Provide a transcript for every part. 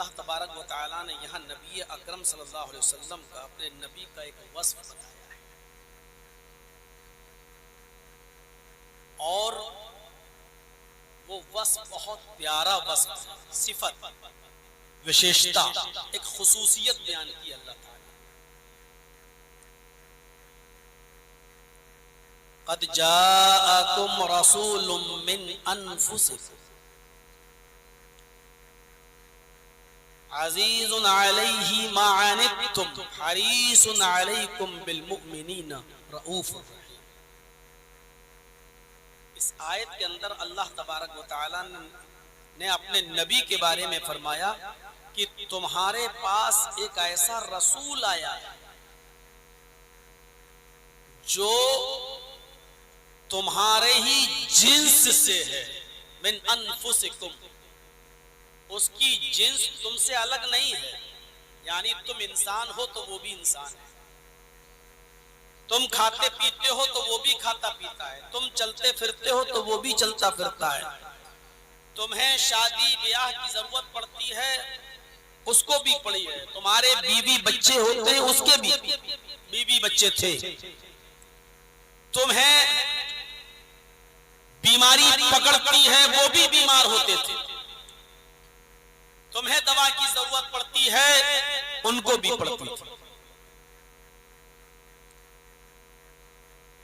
अल्लाह तबारक व तआला ने यहाँ नबी अकरम सल्लल्लाहु अलैहि वसल्लम का, अपने नबी का एक वस्फ बताया है और वो वस्फ बहुत प्यारा वस्फ, सिफत, विशेषता, एक खुसूसियत बयान की अल्लाह ताला। क़द जाअकुम रसूलुम मिन अनफुसिकुम अज़ीज़ुन अलैहि मा अनित्तुम हरीसुन अलैकुम बिल मुमिनीना रऊफ़ुर रहीम। इस आयत के अंदर अल्लाह तबारक व तआला ने अपने नबी के बारे में फरमाया कि तुम्हारे पास एक ऐसा रसूल आया है जो तुम्हारे ही जिन्स से है, मिन अनफुसिकुम, उसकी जिन्स तुमसे अलग नहीं है, यानी तुम इंसान हो तो वो भी इंसान है, तुम खाते पीते हो तो वो भी खाता पीता है, तुम चलते फिरते हो तो वो भी चलता फिरता है, तुम्हें शादी ब्याह की जरूरत पड़ती है उसको भी पड़ी है, तुम्हारे बीवी बच्चे होते हैं उसके भी बीवी बच्चे थे, तुम्हें बीमारी पकड़ती है वो भी बीमार होते थे, तुम्हें दवा की जरूरत पड़ती है उनको भी पड़ती थी।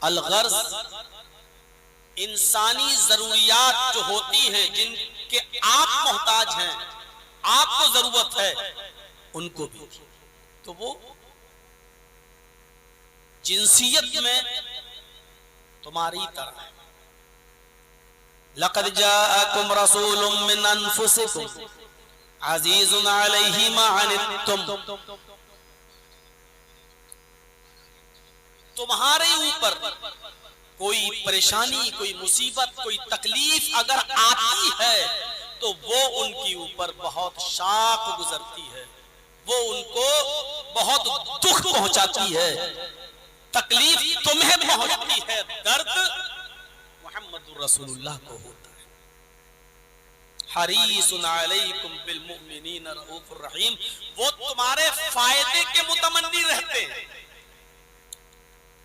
अलगर्ज इंसानी जरूरियात जो होती हैं, जिनके आप मोहताज हैं, आपको जरूरत है, उनको भी थी। तो वो जिंसियत में तुम्हारी तरह है। लक़द जाअकुम रसूलुम मिन अनफुसिकुम अज़ीज़ुन अलैहि मा अनित्तुम, तुम्हारे ऊपर कोई परेशानी, कोई मुसीबत, कोई तकलीफ अगर आती है तो वो उनके ऊपर बहुत शाक गुजरती है, वो उनको बहुत दुख पहुंचाती है, तकलीफ तुम्हें पहुंचती है, दर्द मुहम्मदुर रसूलुल्लाह को होता है। हरीसुन अलैकुम बिल मुमिनीना रऊफुर रहीम, वो तुम्हारे फायदे के मुतमन्नी रहते हैं।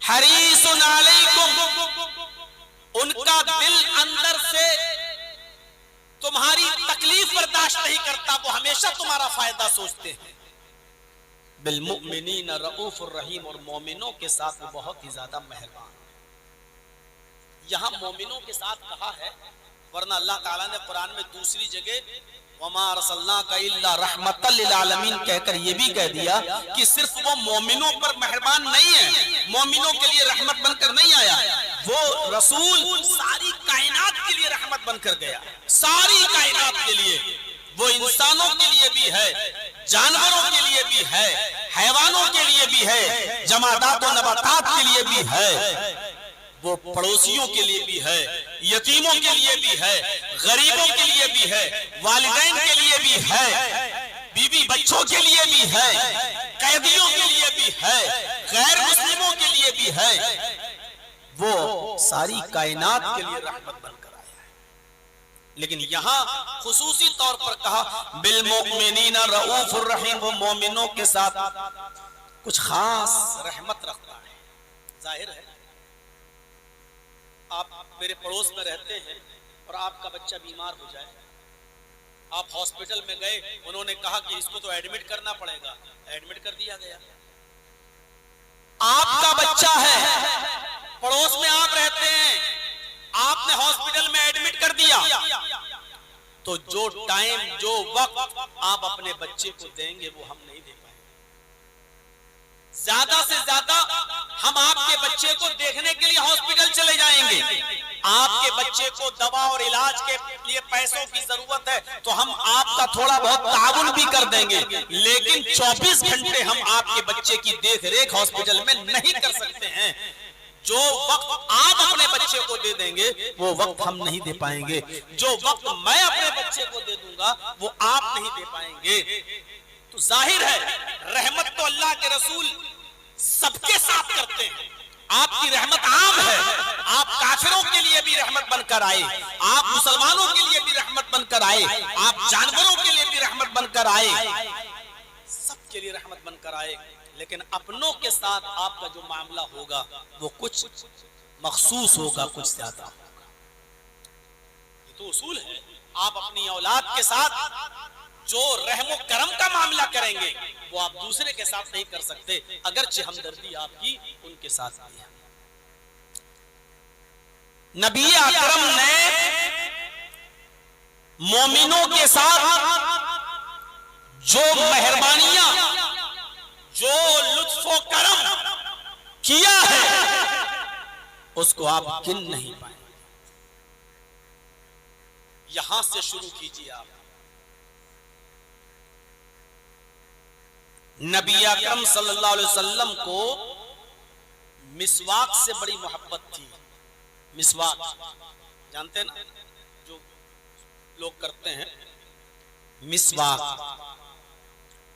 हरीसुन अलैकुम, उनका दिल अंदर से तुम्हारी तकलीफ बर्दाश्त नहीं करता, वो हमेशा तुम्हारा फायदा सोचते हैं। बिल मुमिनीना रऊफुर रहीम, और मोमिनों के साथ वो बहुत ही ज्यादा मेहरबान। यहां मोमिनों के साथ कहा है, वरना अल्लाह ताला ने कुरान में दूसरी जगह वमा अरसलनाका इल्ला रहमतल लिल आलमीन कहकर ये भी कह दिया कि सिर्फ वो मोमिनों पर मेहरबान नहीं है, मोमिनों के लिए रहमत बनकर नहीं आया, वो रसूल सारी कायनात के लिए रहमत बनकर गया, सारी कायनात के लिए। वो इंसानों के लिए भी है, जानवरों के लिए भी है, हैवानों के लिए भी है, जमादात और नबातात के लिए भी है, वो पड़ोसियों के लिए भी है, यतीमों के लिए भी है, गरीबों के लिए भी है, वालिदैन के लिए भी है, बीवी बच्चों के लिए भी है, कैदियों के लिए भी है, गैर मुस्लिमों के लिए भी है, वो सारी कायनात के लिए रहमत बनकर आया है। लेकिन यहाँ खुसूसी तौर पर कहा बिल मुमिनीना रऊफुर रहीम, वो मोमिनों के साथ कुछ खास रहमत रखता है। जाहिर है आप मेरे पड़ोस में रहते हैं और आपका बच्चा बीमार हो जाए, आप हॉस्पिटल में गए, उन्होंने कहा कि इसको तो एडमिट करना पड़ेगा, एडमिट कर दिया गया। आपका बच्चा है, पड़ोस में आप रहते हैं, आपने हॉस्पिटल में एडमिट कर दिया, तो जो टाइम, जो वक्त आप अपने बच्चे को देंगे वो हम नहीं दे पाएंगे। ज्यादा से ज्यादा हम आपके बच्चे को देखने के लिए हॉस्पिटल चले जाएंगे, आपके बच्चे को दवा और इलाज के लिए पैसों की जरूरत है तो हम आपका थोड़ा बहुत ताउन भी कर देंगे, लेकिन 24 घंटे हम आपके बच्चे की देख रेख हॉस्पिटल में नहीं कर सकते हैं। जो वक्त आप अपने बच्चे को दे देंगे वो वक्त हम नहीं दे पाएंगे, जो वक्त मैं अपने बच्चे को दे दूंगा वो आप नहीं दे पाएंगे। तो जाहिर है रहमत तो अल्लाह के रसूल सबके साथ करते हैं, आपकी रहमत आम है, आप काफिरों के लिए भी रहमत बनकर आए, आप मुसलमानों के लिए भी रहमत बनकर आए, आप जानवरों के लिए भी रहमत बनकर बनकर आए, सबके लिए रहमत बनकर आए, लेकिन अपनों के साथ आपका जो मामला होगा वो कुछ मखसूस होगा, कुछ ज्यादा होगा। ये तो उसूल है। आप अपनी औलाद के साथ जो रहमो करम का मामला करेंगे वो आप दूसरे के साथ नहीं कर सकते, अगरचे हमदर्दी आपकी उनके साथ भी है। नबी अकरम ने मोमिनों के साथ जो मेहरबानियां, जो लुत्फो करम किया है उसको आप गिन नहीं पाए। यहां से शुरू कीजिए आप। नबी अकरम सल्लल्लाहु अलैहि वसल्लम को मिसवाक से बड़ी मोहब्बत थी। मिसवाक जानते हैं ना, जो लोग करते हैं मिसवाक,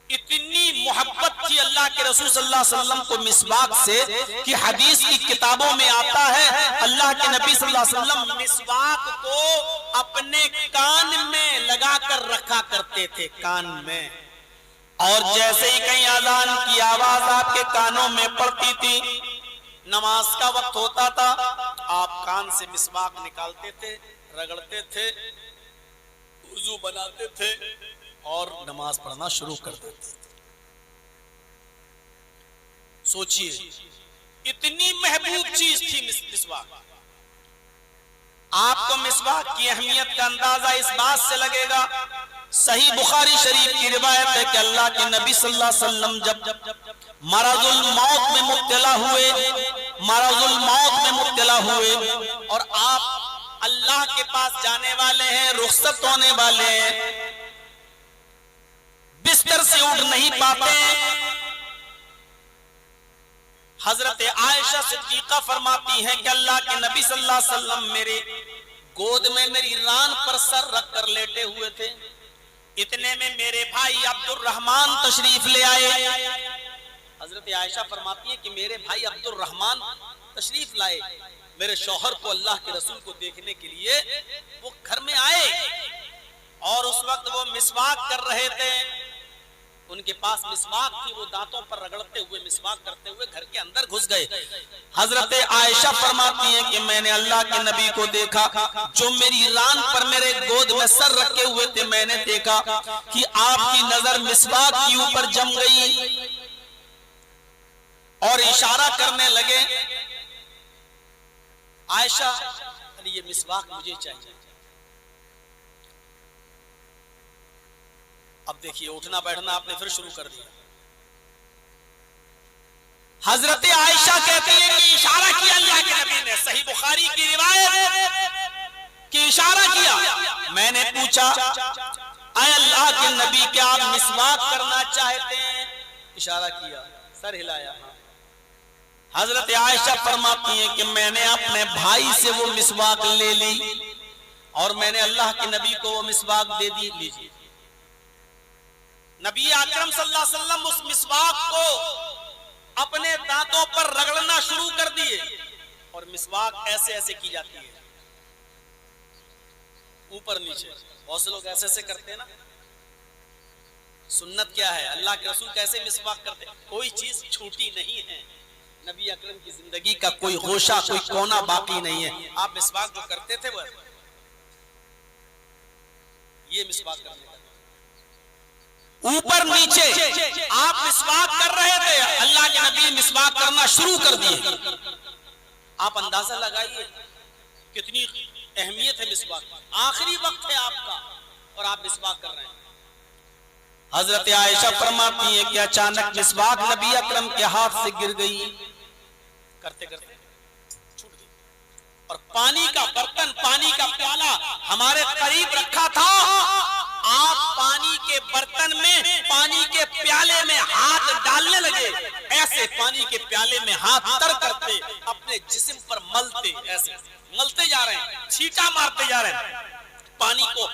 इतनी मोहब्बत थी अल्लाह के रसूल सल्लल्लाहु अलैहि वसल्लम को मिसवाक से कि हदीस की किताबों में आता है अल्लाह के नबी सल्लल्लाहु अलैहि वसल्लम मिसवाक को अपने कान में लगाकर रखा करते थे, कान में। और जैसे ही कहीं अजान की आवाज आपके कानों में पड़ती थी, नमाज का वक्त होता था, आप कान से मिसवाक निकालते थे, रगड़ते थे, वुजू बनाते थे और नमाज पढ़ना शुरू कर देते थे। सोचिए इतनी महबूब चीज थी मिसवाक। आपको मिसवाक की अहमियत का अंदाजा इस बात से लगेगा, सही बुखारी शरीफ की रिवायत है कि अल्लाह के नबी सल्लल्लाहु अलैहि वसल्लम जब मरजुल मौत में मुब्तला हुए, मरजुल मौत में मुब्तला हुए और आप अल्लाह के पास जाने वाले हैं, रुखसत होने वाले हैं, बिस्तर से उठ नहीं पाते, हजरत आयशा सिद्दीका फरमाती हैं कि अल्लाह के नबी सल्लल्लाहु अलैहि वसल्लम मेरे गोद में मेरी रान पर सर रख कर लेटे हुए थे। इतने में मेरे भाई अब्दुर रहमान तशरीफ ले आए। हजरत आयशा फरमाती है कि मेरे भाई अब्दुर रहमान तशरीफ लाए, मेरे शौहर को, अल्लाह के रसूल को देखने के लिए वो घर में आए और उस वक्त वो मिसवाक कर रहे थे। उनके पास मिसवाक थी, वो दांतों पर रगड़ते हुए मिसवाक करते हुए घर के अंदर घुस गए। हजरत आयशा फरमाती हैं कि मैंने अल्लाह के नबी को देखा जो मेरी रान पर मेरे गोद में सर रखे हुए थे। मैंने देखा कि आपकी नजर मिसवाक के ऊपर जम गई और इशारा करने लगे, आयशा ये मिसवाक मुझे चाहिए। अब देखिए उठना बैठना आपने फिर शुरू कर दिया। हजरत आयशा कहती है कि इशारा किया अल्लाह के नबी ने, सही बुखारी की रिवायत कि इशारा किया। मैंने पूछा आए अल्लाह के नबी क्या आप मिसवाक करना चाहते हैं? इशारा किया, सर हिलाया। हजरत आयशा फरमाती है कि मैंने अपने भाई से वो मिसवाक ले ली और मैंने अल्लाह के नबी को वो मिसवाक दे दी। लीजिए, नबी अकरम सल्लल्लाहु अलैहि वसल्लम उस मिसवाक को अपने दांतों पर रगड़ना शुरू कर दिए और मिसवाक ऐसे ऐसे की जाती है, ऊपर नीचे। बहुत से लोग ऐसे ऐसे करते हैं ना। सुन्नत क्या है, अल्लाह के रसूल कैसे मिसवाक करते, कोई चीज छूटी नहीं है। नबी अकरम की जिंदगी का कोई गोशा, कोई कोना बाकी नहीं है। आप मिसवाक जो करते थे वह ये मिसवाक करने का ऊपर नीचे आप मिसवाक कर रहे थे, अल्लाह के नबी मिसवाक करना शुरू कर दिए। आप अंदाजा लगाइए कितनी अहमियत है मिसवाक। आखिरी वक्त है आपका और आप मिसवाक कर रहे हैं। हजरत आयशा फरमाती है कि अचानक मिसवाक नबी अकरम के हाथ से गिर गई, करते करते छूट गई और पानी का बर्तन, पानी का प्याला हमारे करीब रखा था। आप पानी के बर्तन में, पानी के प्याले में हाथ डालने लगे, ऐसे पानी के प्याले में हाथ तर करते अपने जिस्म पर मलते, ऐसे मलते जा रहे हैं, छींटा मारते जा रहे हैं। पानी को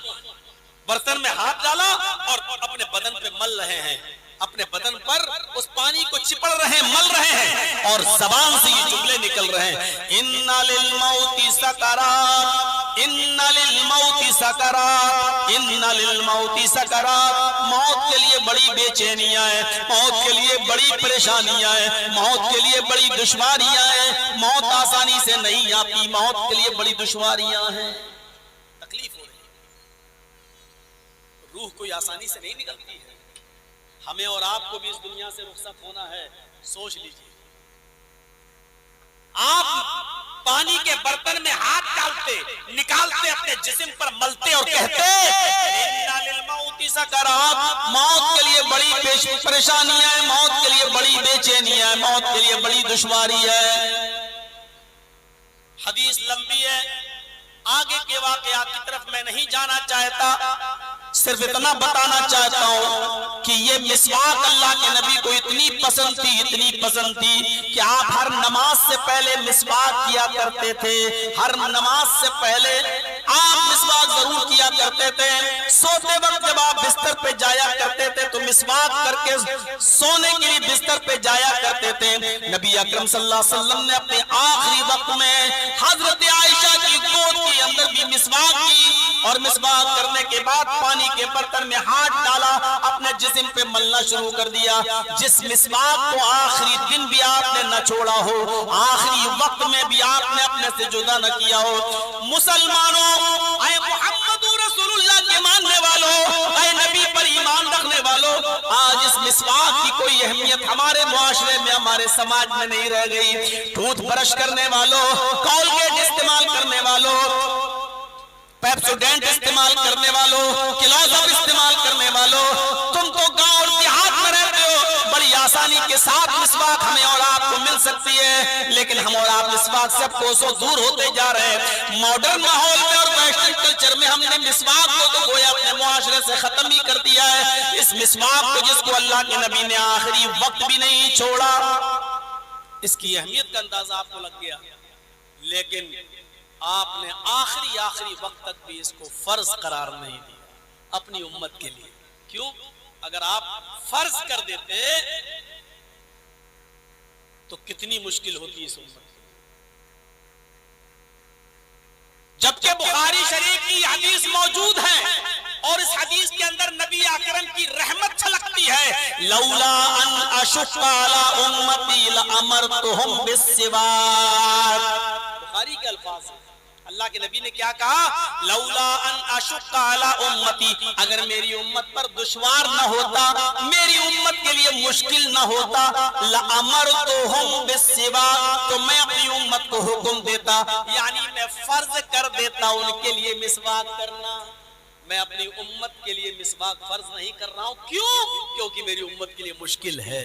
बर्तन में हाथ डाला और अपने बदन पे मल रहे हैं। अपने बदन पर उस पानी को चिपड़ रहे हैं, मल रहे हैं और जबान से ये जुमले निकल रहे हैं, इन्ना लिल मौति सकरात, इन्ना लिल मौति सकरात, इन्ना लिल मौति सकरात। मौत के लिए बड़ी बेचैनियां हैं, मौत के लिए बड़ी परेशानियां हैं, मौत के लिए बड़ी दुश्वारियां हैं। मौत आसानी से नहीं आती, मौत के लिए बड़ी दुश्वारियां हैं, तकलीफ हो रही है। रूह कोई आसानी से नहीं निकलती है। हमें और आपको भी इस दुनिया से रुखसत होना है। सोच लीजिए, आप पानी के बर्तन में हाथ डालते, निकालते, अपने जिस्म पर मलते और कहते इन्ना लिल मौति सकरात। मौत के लिए बड़ी परेशानियां है, मौत के लिए बड़ी बेचैनियां है, मौत के लिए बड़ी दुश्वारी है। हदीस लंबी है, आगे के वाकयात की तरफ मैं नहीं जाना चाहता, सिर्फ इतना बताना चाहता हूं कि ये मिसवाक अल्लाह के नबी को इतनी पसंद थी, इतनी पसंद थी कि आप हर नमाज से पहले मिसवाक किया करते थे। हर नमाज से पहले आप मिसवाक जरूर किया करते थे। सोते वक्त जब आप बिस्तर पे जाया करते थे तो मिसवाक करके सोने के लिए बिस्तर पे जाया करते थे। नबी अकरम सल्लल्लाहु अलैहि वसल्लम ने अपने आखिरी वक्त में हजरत आयशा की गोद के अंदर भी मिसवाक की और मिसवाक करने के बाद पानी के बर्तन में हाथ डाला, अपने जिस्म पे मलना शुरू कर दिया। जिस मिसवाक को आखिरी दिन भी आपने न छोड़ा हो, आखिरी वक्त में भी आपने अपने से जुदा न किया हो। मुसलमानों, ऐ मोहम्मद रसूलुल्लाह के मानने वालों, ऐ नबी पर ईमान रखने वालों, आज इस मिसवाक की कोई अहमियत हमारे मुआशरे में, हमारे समाज में नहीं रह गई। टूथ ब्रश करने वालों, कॉलगेट इस्तेमाल करने वालों, पेप्सोडेंट इस्तेमाल करने वालों, क्लोजअप इस्तेमाल करने वालों, तुम तो गांव और देहात में रहते हो, बड़ी आसानी के साथ मिसवाक हमें और आपको मिल सकती है, लेकिन हम और आप मिसवाक से कोसों दूर होते जा रहे हैं। मॉडर्न माहौल में और वेस्टर्न कल्चर में हमने मिसवाक को तो गोया अपने मुआशरे से खत्म ही कर दिया है। इस मिसवाक को जिसको अल्लाह के नबी ने आखिरी वक्त भी नहीं छोड़ा, इसकी अहमियत का अंदाजा आपको लग गया, लेकिन आपने आखिरी वक्त तक भी इसको फर्ज करार नहीं दिया अपनी उम्मत के लिए। क्यों? अगर आप फर्ज कर देते तो कितनी मुश्किल होती इस उम्मत। जबकि बुखारी शरीफ की हदीस मौजूद है और इस हदीस के अंदर नबी अकरम की रहमत छलकती है, लौला अन अशुक्का अला उम्मती लअमरतुहुम बिस्सिवाक। बुखारी के अल्फाज हैं। अल्लाह के नबी ने क्या कहा? लौला अन अशुक्का अला उम्मती, अगर मेरी उम्मत पर दुश्वार न होता, मेरी उम्मत के लिए मुश्किल न होता, लअमरतुहुम बिस्सिवाक, तो मैं अपनी उम्मत को हुक्म देता, यानी मैं फर्ज कर देता उनके लिए मिसवाक करना। मैं अपनी उम्मत के लिए मिसवाक फर्ज नहीं कर रहा हूं। क्यों? क्योंकि मेरी उम्मत के लिए मुश्किल है।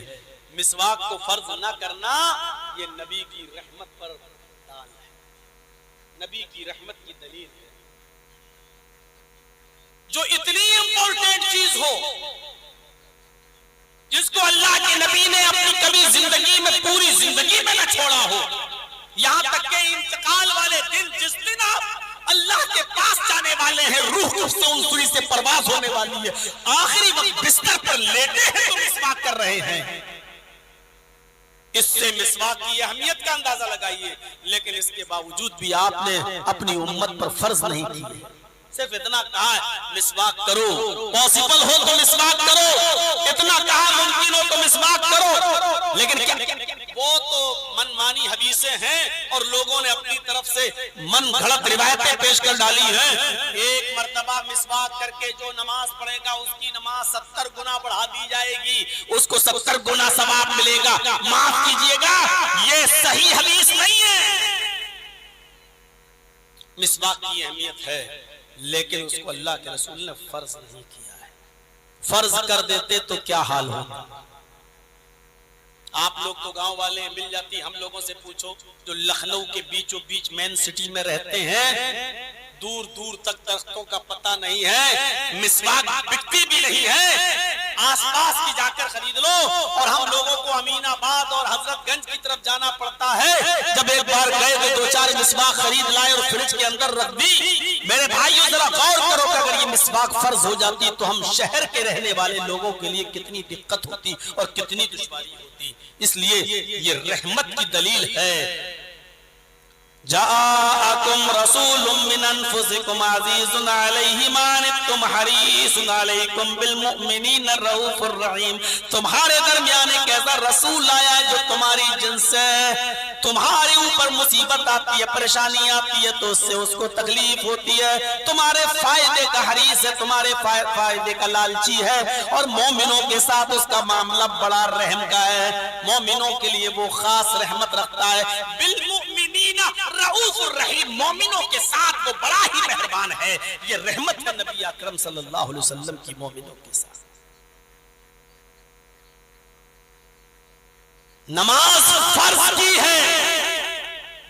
मिसवाक को फर्ज न करना ये नबी की रहमत पर दाल है, नबी की रहमत की दलील है। जो इतनी इंपॉर्टेंट चीज हो, जिसको अल्लाह के नबी ने अपनी कभी जिंदगी में, पूरी जिंदगी में न छोड़ा हो, यहां तक के इंतकाल वाले दिन, जिस दिन आप अल्लाह के पास जाने वाले हैं, रूह से उन सुई से परवाज होने वाली है, आखिरी वक्त बिस्तर पर लेटे हैं तो मिसवाक कर रहे हैं। इससे मिसवाक की अहमियत का अंदाजा लगाइए। लेकिन इसके बावजूद भी आपने अपनी उम्मत पर फर्ज नहीं किए। सिर्फ इतना कहा मिसवाक करो, पॉसिबल हो तो मिसवाक करो, इतना कहा मुमकिन हो तो मिसवाक करो, लेकिन क्या वो तो मनमानी हदीसें हैं और लोगों ने अपनी तरफ से मन घड़त रिवायतें पेश कर डाली हैं। एक मर्तबा मिसवाक करके जो नमाज पढ़ेगा उसकी नमाज 70 गुना बढ़ा दी जाएगी, उसको 70 गुना सवाब मिलेगा। माफ कीजिएगा, ये सही हदीस नहीं है। मिसवाक की अहमियत है, लेकिन उसको अल्लाह के रसूल ने फर्ज नहीं किया है। फर्ज कर देते तो क्या हाल होगा। आप लोग तो गांव वाले हैं, मिल जाती, हम लोगों से पूछो जो लखनऊ के बीचों बीच मेन सिटी में रहते हैं, दूर दूर तक दरख्तों का पता नहीं है, मिसवाक बिकती भी नहीं है। आज आसपास की जाकर खरीद लो। और हम लोगों को अमीनाबाद और हजरतगंज की तरफ जाना पड़ता है। जब एक बार गए तो 2-4 मिसबाक खरीद लाए और फ्रिज के अंदर रख दी। मेरे भाइयों जरा गौर करो कि अगर ये मिसबाक फर्ज हो जाती तो हम शहर के रहने वाले लोगों के लिए कितनी दिक्कत होती और कितनी दुश्वारी होती। इसलिए ये रहमत की दलील है। जाअकुम रसूलुम मिन अनफुसिकुम अज़ीज़ुन अलैहि मा अनित्तुम हरीसुन अलैकुम बिल मुमिनीन रऊफुर रहीम। तुम्हारे दरमियान एक ऐसा रसूल आया जो तुम्हारी जिन्स है। तुम्हारे ऊपर मुसीबत आती है, परेशानी आती है तो उससे उसको तकलीफ होती है। तुम्हारे फायदे का हरीस है, तुम्हारे फायदे का लालची है। और मोमिनों के साथ उसका मामला बड़ा रहम का है। मोमिनों के लिए वो खास रहमत रखता है। बिल मुमिनीना रऊफुर रहीम, मोमिनों के साथ वो बड़ा ही मेहरबान है। ये रहमत है नबी अकरम सल्लल्लाहु अलैहि वसल्लम की मोमिनों के साथ। नमाज फर्ज की है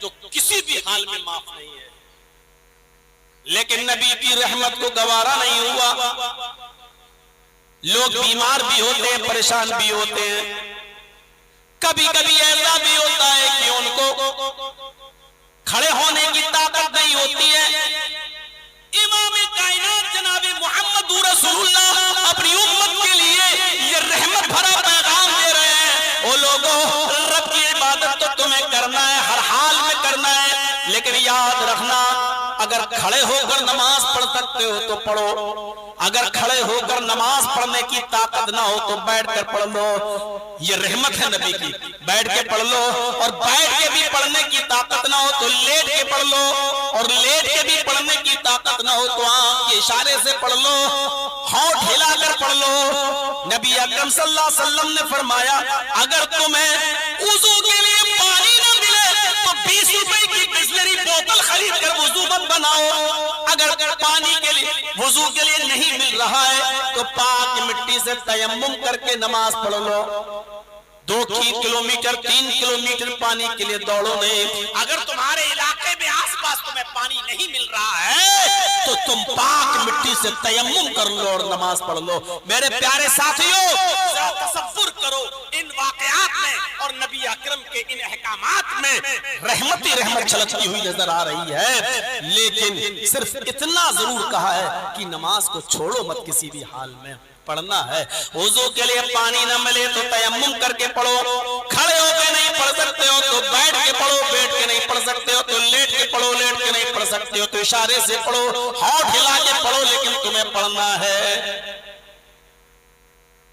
जो किसी भी हाल में माफ नहीं है, लेकिन नबी की रहमत को गवारा नहीं हुआ। लोग बीमार भी होते हैं, परेशान भी होते हैं। कभी कभी ऐसा भी होता है कि उनको खड़े होने की ताकत नहीं होती है। इमाम कायनात जनाबे मोहम्मद रसूलुल्लाह अपनी उम्मत के लिए ये रहमत भरा पैगाम दे रहे हैं। वो लोगों, रब की इबादत तो तुम्हें करना है, हर हाल में करना है, लेकिन याद रखना अगर खड़े होकर नमाज पढ़ सकते हो तो पढ़ो। अगर खड़े होकर नमाज पढ़ने की ताकत ना हो तो बैठ कर पढ़ लो। ये रहमत है नबी की। बैठ के पढ़ लो, और बैठ के भी पढ़ने की ताकत ना हो तो लेट के पढ़ लो, और लेट के भी पढ़ने की ताकत ना हो तो आंख के इशारे से पढ़ लो, होंठ हिलाकर पढ़ लो। नबी अकरम सल्लल्लाहु अलैहि वसल्लम ने फरमाया, अगर तुम्हें वुजू के लिए पानी ना मिले तो 20 रुपए की बिस्लरी बोतल खरीद कर वुजू मत बनाओ। अगर पानी के लिए, वुजू के लिए नहीं मिल रहा है तो पाक मिट्टी से तयम्मुम करके नमाज पढ़ लो। 2 किलोमीटर 3 किलोमीटर पानी के लिए दौड़ो नहीं। अगर तुम्हारे इलाके में आसपास तुम्हें पानी नहीं मिल रहा है तो तुम पाक मिट्टी से तयम्मुम कर लो और नमाज पढ़ लो। मेरे प्यारे साथियों, जरा तसव्वुर करो इन वाकयात में और नबी अकरम के इन अहकामात में रहमत ही रहमत छलकती हुई नजर आ रही है। लेकिन सिर्फ इतना जरूर कहा है कि नमाज को छोड़ो मत, किसी भी हाल में पढ़ना है। वुजू के लिए पानी न मिले तो तयम्मुम करके पढ़ो। खड़े होकर नहीं पढ़ सकते हो तो बैठ के पढ़ो, बैठ के नहीं पढ़ सकते हो तो लेट के पढ़ो, लेट के नहीं पढ़ सकते हो तो इशारे से पढ़ो, होंठ हिला के पढ़ो, लेकिन तुम्हें पढ़ना है।